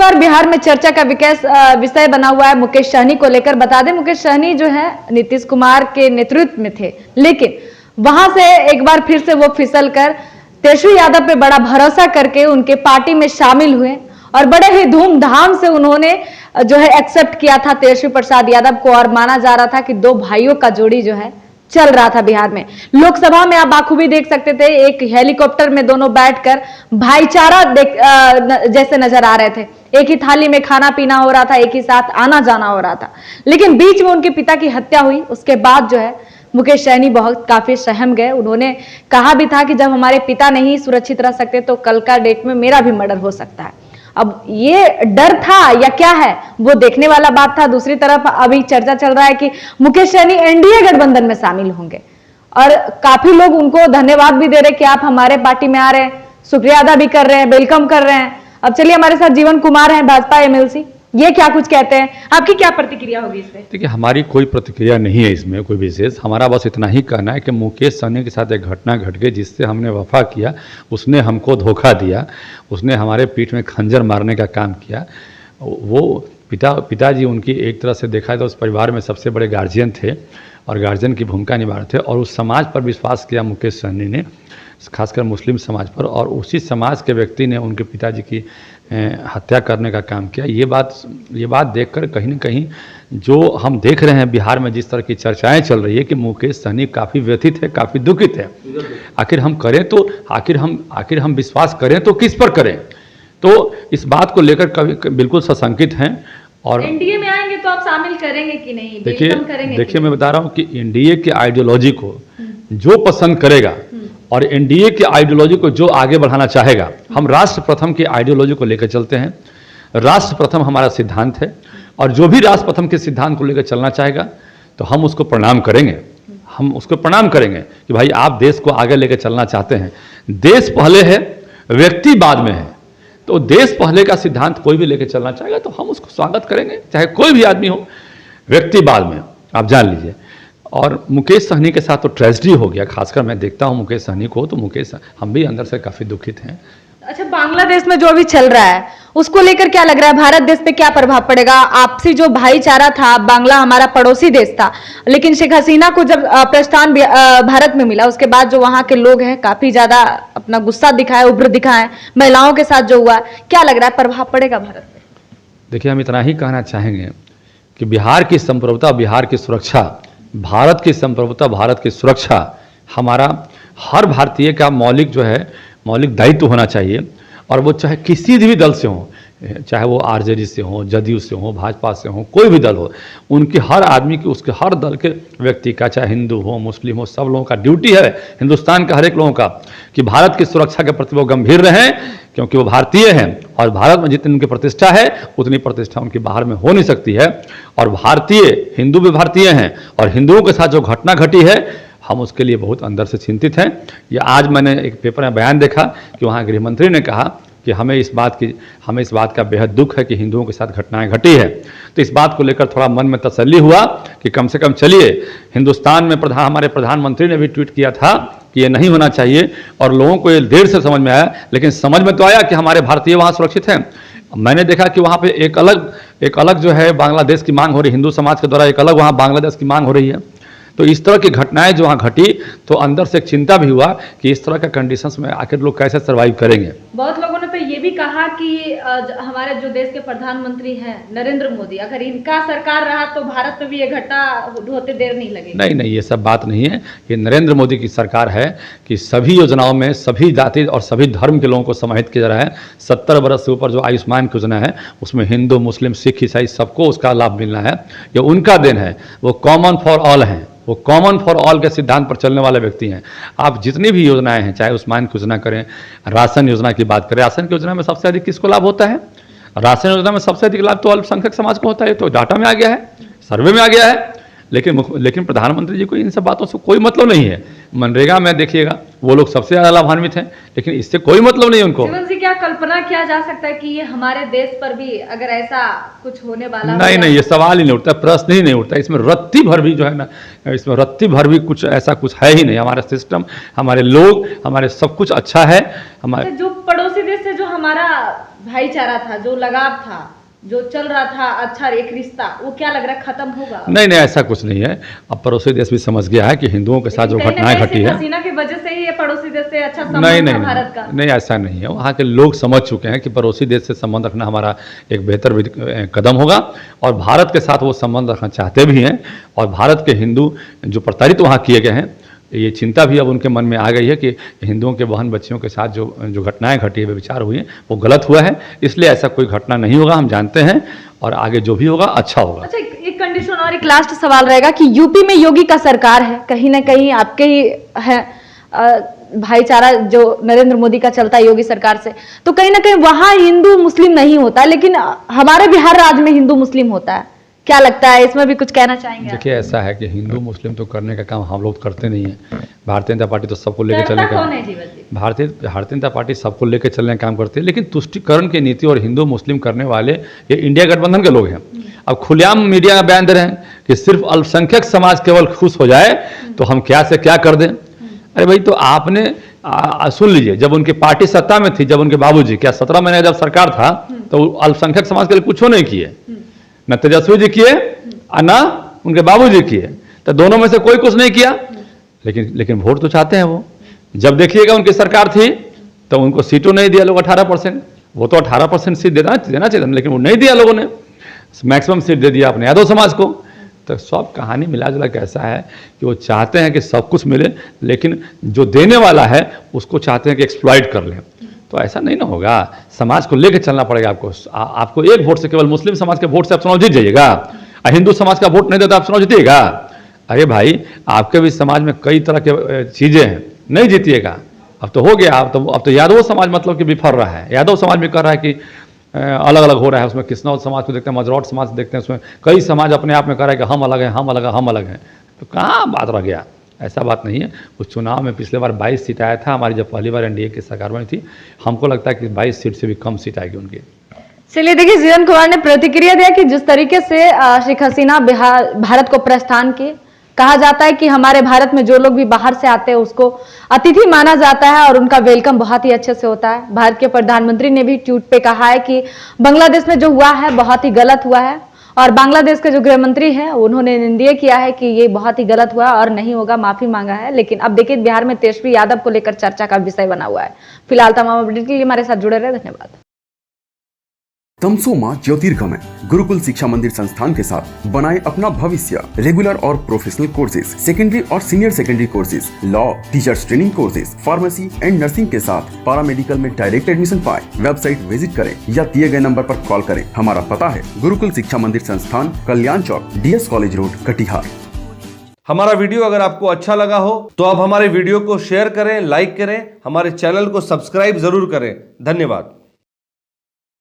बार बिहार में चर्चा का विषय बना हुआ है मुकेश सहनी को लेकर। बता दें, मुकेश सहनी जो है नीतीश कुमार के नेतृत्व में थे, लेकिन वहां से एक बार फिर से वो फिसल कर तेजस्वी यादव पे बड़ा भरोसा करके उनके पार्टी में शामिल हुए और बड़े ही धूमधाम से उन्होंने जो है एक्सेप्ट किया था तेजस्वी प्रसाद यादव को। और माना जा रहा था कि दो भाइयों का जोड़ी जो है चल रहा था बिहार में। लोकसभा में आप बाखूबी देख सकते थे, एक हेलीकॉप्टर में दोनों बैठकर भाईचारा जैसे नजर आ रहे थे। एक ही थाली में खाना पीना हो रहा था, एक ही साथ आना जाना हो रहा था। लेकिन बीच में उनके पिता की हत्या हुई, उसके बाद जो है मुकेश सहनी बहुत काफी सहम गए। उन्होंने कहा भी था कि जब हमारे पिता नहीं सुरक्षित रह सकते तो कल का डेट में मेरा भी मर्डर हो सकता है। अब ये डर था या क्या है, वो देखने वाला बात था। दूसरी तरफ अभी चर्चा चल रहा है कि मुकेश सहनी एनडीए गठबंधन में शामिल होंगे और काफी लोग उनको धन्यवाद भी दे रहे कि आप हमारे पार्टी में आ रहे हैं, शुक्रिया अदा भी कर रहे हैं, वेलकम कर रहे हैं। अब चलिए हमारे साथ जीवन कुमार हैं, भाजपा एमएलसी, ये क्या कुछ कहते हैं, आपकी क्या प्रतिक्रिया होगी इस पे? देखिए, हमारी कोई प्रतिक्रिया नहीं है इसमें कोई विशेष। हमारा बस इतना ही कहना है कि मुकेश सहनी के साथ एक घटना घट गई जिससे हमने वफा किया, उसने हमको धोखा दिया, उसने हमारे पीठ में खंजर मारने का काम किया। वो पिताजी उनकी एक तरह से देखा तो उस परिवार में सबसे बड़े गार्जियन थे और गार्जियन की भूमिका निभा रहे थे और उस समाज पर विश्वास किया मुकेश सहनी ने, खासकर मुस्लिम समाज पर, और उसी समाज के व्यक्ति ने उनके पिताजी की हत्या करने का काम किया। ये बात देखकर कहीं ना कहीं जो हम देख रहे हैं बिहार में जिस तरह की चर्चाएं चल रही है कि मुकेश सहनी काफ़ी व्यथित है, काफ़ी दुखित है। आखिर हम करें तो आखिर हम विश्वास करें तो किस पर करें? तो इस बात को लेकर कभी बिल्कुल सशंकित हैं। और एनडीए में आएंगे तो आप शामिल करेंगे कि नहीं? देखिए मैं बता रहा हूँ कि एनडीए की आइडियोलॉजी को जो पसंद करेगा और एनडीए की आइडियोलॉजी को जो आगे बढ़ाना चाहेगा, हम राष्ट्र प्रथम की आइडियोलॉजी को लेकर चलते हैं। राष्ट्र प्रथम हमारा सिद्धांत है और जो भी राष्ट्र प्रथम के सिद्धांत को लेकर चलना चाहेगा तो हम उसको प्रणाम करेंगे। हम उसको प्रणाम करेंगे कि भाई आप देश को आगे लेकर चलना चाहते हैं। देश पहले है, व्यक्ति बाद में है। तो देश पहले का सिद्धांत कोई भी लेकर चलना चाहेगा तो हम उसको स्वागत करेंगे, चाहे कोई भी आदमी हो, व्यक्ति बाद में, आप जान लीजिए। और मुकेश सहनी के साथ तो ट्रेजेडी हो गया, खासकर मैं देखता हूं मुकेश सहनी को तो हम भी अंदर से काफी दुखित हैं। अच्छा, बांग्लादेश में जो अभी चल रहा है उसको लेकर क्या लग रहा है, भारत देश पे क्या प्रभाव पड़ेगा? आपसी जो भाईचारा था, बांग्ला हमारा पड़ोसी देश था, लेकिन शेख हसीना को जब प्रस्थान भारत में मिला उसके बाद जो वहां के लोग हैं काफी ज्यादा अपना गुस्सा दिखाए, उग्र दिखाए, महिलाओं के साथ जो हुआ, क्या लग रहा है प्रभाव पड़ेगा भारत पे? देखिए, हम इतना ही कहना चाहेंगे कि बिहार की संप्रभुता, बिहार की सुरक्षा, भारत की संप्रभुता, भारत की सुरक्षा हमारा हर भारतीय का मौलिक दायित्व होना चाहिए। और वो चाहे किसी भी दल से हो, चाहे वो आरजेडी से हो, जदयू से हो, भाजपा से हो, कोई भी दल हो, उनकी हर आदमी की, उसके हर दल के व्यक्ति का, चाहे हिंदू हो, मुस्लिम हो, सब लोगों का ड्यूटी है, हिंदुस्तान का हर एक लोगों का, कि भारत की सुरक्षा के प्रति वो गंभीर रहें, क्योंकि वो भारतीय हैं और भारत में जितनी उनकी प्रतिष्ठा है उतनी प्रतिष्ठा उनकी बाहर में हो नहीं सकती है। और भारतीय, हिंदू भी भारतीय हैं और हिंदुओं के साथ जो घटना घटी है हम उसके लिए बहुत अंदर से चिंतित हैं। ये आज मैंने एक पेपर में बयान देखा कि वहाँ गृहमंत्री ने कहा कि हमें इस बात का बेहद दुख है कि हिंदुओं के साथ घटनाएं घटी है। तो इस बात को लेकर थोड़ा मन में तसल्ली हुआ कि कम से कम चलिए, हिंदुस्तान में हमारे प्रधानमंत्री ने भी ट्वीट किया था कि ये नहीं होना चाहिए और लोगों को ये देर से समझ में आया, लेकिन समझ में तो आया कि हमारे भारतीय वहाँ सुरक्षित हैं। मैंने देखा कि वहाँ पे एक अलग जो है बांग्लादेश की मांग हो रही, हिंदू समाज के द्वारा एक अलग वहाँ बांग्लादेश की मांग हो रही है। तो इस तरह की घटनाएं जो वहाँ घटी तो अंदर से एक चिंता भी हुआ कि इस तरह के कंडीशंस में आखिर लोग कैसे सर्वाइव करेंगे। बहुत लोगों ने तो ये भी कहा कि हमारे जो देश के प्रधानमंत्री हैं नरेंद्र मोदी, अगर इनका सरकार रहा तो भारत में भी ये घटना होते देर नहीं लगेगी। नहीं, ये सब बात नहीं है। ये नरेंद्र मोदी की सरकार है कि सभी योजनाओं में सभी जाति और सभी धर्म के लोगों को समाहित किया जा रहा है। 70 वर्ष से ऊपर जो आयुष्मान की योजना है उसमें हिंदू, मुस्लिम, सिख, ईसाई सबको उसका लाभ मिलना है। ये उनका दिन है, वो कॉमन फॉर ऑल हैं, वो कॉमन फॉर ऑल के सिद्धांत पर चलने वाले व्यक्ति हैं। आप जितनी भी योजनाएं हैं, चाहे आयुष्मान की योजना करें, राशन योजना की बात करें, राशन की योजना में सबसे अधिक किसको लाभ होता है? राशन योजना में सबसे अधिक लाभ तो अल्पसंख्यक समाज को होता है। तो डाटा में आ गया है, सर्वे में आ गया है। लेकिन प्रधानमंत्री जी को इन सब बातों से कोई मतलब नहीं है। मनरेगा में देखिएगा वो लोग सबसे ज्यादा लाभान्वित हैं, लेकिन इससे कोई मतलब नहीं उनको। जीवन जी, क्या कल्पना किया जा सकता है कि ये हमारे देश पर भी अगर ऐसा कुछ होने वाला? नहीं, ये सवाल ही नहीं उठता, प्रश्न ही नहीं उठता। इसमें रत्ती भर भी जो है ना, इसमें रत्ती भर भी कुछ ऐसा कुछ है ही नहीं। हमारा सिस्टम, हमारे लोग, हमारे सब कुछ अच्छा है। हमारे जो पड़ोसी देश से जो हमारा भाईचारा था, जो लगाव था, जो चल रहा था, अच्छा एक रिश्ता, वो क्या लग रहा है खत्म होगा? नहीं नहीं, ऐसा कुछ नहीं है। अब पड़ोसी देश भी समझ गया है कि हिंदुओं के साथ जो घटनाएं घटी है, हसीना की वजह से ही ये पड़ोसी देश से अच्छा संबंध नहीं था नहीं भारत का। नहीं, ऐसा नहीं है। वहाँ के लोग समझ चुके हैं कि पड़ोसी देश से संबंध रखना हमारा एक बेहतर कदम होगा, और भारत के साथ वो संबंध रखना चाहते भी हैं। और भारत के हिंदू जो प्रताड़ित वहाँ किए गए हैं, ये चिंता भी अब उनके मन में आ गई है कि हिंदुओं के बहन बच्चियों के साथ जो घटनाएं घटी है, विचार हुई हैं, वो गलत हुआ है। इसलिए ऐसा कोई घटना नहीं होगा, हम जानते हैं, और आगे जो भी होगा अच्छा होगा। अच्छा, एक कंडीशन और एक लास्ट सवाल रहेगा कि यूपी में योगी का सरकार है, कहीं ना कहीं आपके ही है भाईचारा जो नरेंद्र मोदी का चलता है योगी सरकार से, तो कहीं ना कहीं वहां हिंदू मुस्लिम नहीं होता, लेकिन हमारे बिहार राज्य में हिंदू मुस्लिम होता है। क्या लगता है, इसमें भी कुछ कहना चाहेंगे? देखिए, ऐसा है कि हिंदू मुस्लिम तो करने का काम हम लोग करते नहीं है। भारतीय जनता पार्टी तो सबको लेकर चलने का, भारतीय जनता पार्टी सबको लेकर चलने का काम करती है, लेकिन तुष्टिकरण की नीति और हिंदू मुस्लिम करने वाले ये इंडिया गठबंधन के लोग हैं। अब खुलेआम मीडिया में बयान दे रहे हैं कि सिर्फ अल्पसंख्यक समाज केवल खुश हो जाए तो हम क्या से क्या कर दें। अरे भाई, तो आपने सुन लीजिए, जब उनकी पार्टी सत्ता में थी, जब उनके बाबूजी, क्या 17 महीने जब सरकार था, तो अल्पसंख्यक समाज के लिए कुछ नहीं किए, न तेजस्वी जी किए और न उनके बाबूजी किए। तो दोनों में से कोई कुछ नहीं किया, लेकिन वोट तो चाहते हैं वो। जब देखिएगा उनकी सरकार थी तो उनको सीटों नहीं दिया लोग 18%, वो तो 18% सीट देना चाहिए, लेकिन वो नहीं दिया लोगों ने, मैक्सिमम सीट दे दिया अपने यादव समाज को। तो सब कहानी मिला जुला के ऐसा है कि वो चाहते हैं कि सब कुछ मिले, लेकिन जो देने वाला है उसको चाहते हैं कि एक्सप्लॉइट कर लें। तो ऐसा नहीं ना होगा, समाज को लेकर चलना पड़ेगा आपको। आपको एक वोट से, केवल मुस्लिम समाज के वोट से आप चुनाव जीत जाइएगा, और हिंदू समाज का वोट नहीं देता आप चुनाव जीतिएगा? अरे भाई, आपके भी समाज में कई तरह के चीज़ें हैं, नहीं जीतिएगा। अब तो हो गया, अब तो यादव समाज मतलब कि बिफर रहा है। यादव समाज भी कर रहा है कि अलग अलग हो रहा है, उसमें कृष्णौद समाज को देखते हैं, मजरौट समाज को देखते हैं, उसमें कई समाज अपने आप में कर रहा है कि हम अलग हैं, हम अलग हैं, हम अलग हैं। तो कहाँ बात रह गया? ऐसा बात नहीं है। उस चुनाव में पिछले बार 22 सीट आया था, हमारी जब पहली बार एनडीए की सरकार बनी थी, हमको लगता है कि 22 सीट से भी कम सीट आएगी उनकी। चलिए, देखिए, जीवन कुमार ने प्रतिक्रिया दिया कि जिस तरीके से शेख हसीना भारत को प्रस्थान की, कहा जाता है कि हमारे भारत में जो लोग भी बाहर से आते हैं उसको अतिथि माना जाता है और उनका वेलकम बहुत ही अच्छे से होता है। भारत के प्रधानमंत्री ने भी ट्वीट पे कहा है कि बांग्लादेश में जो हुआ है बहुत ही गलत हुआ है, और बांग्लादेश के जो गृह मंत्री हैं उन्होंने निंदनीय किया है कि ये बहुत ही गलत हुआ और नहीं होगा, माफी मांगा है। लेकिन अब देखिए, बिहार में तेजस्वी यादव को लेकर चर्चा का विषय बना हुआ है। फिलहाल तमाम अपडेट के लिए हमारे साथ जुड़े रहे, धन्यवाद। तमसोमा ज्योतिर्गमय गुरुकुल शिक्षा मंदिर संस्थान के साथ बनाए अपना भविष्य। रेगुलर और प्रोफेशनल कोर्सेज, सेकेंडरी और senior secondary courses, law, teachers training courses, pharmacy and nursing के साथ पैरामेडिकल में डायरेक्ट एडमिशन पाए। वेबसाइट विजिट करें या दिए गए नंबर पर कॉल करें। हमारा पता है गुरुकुल शिक्षा मंदिर संस्थान, कल्याण चौक, DS कॉलेज रोड, कटिहार। हमारा वीडियो अगर आपको अच्छा लगा हो तो आप हमारे वीडियो को शेयर करें, लाइक करें, हमारे चैनल को सब्सक्राइब जरूर करें। धन्यवाद।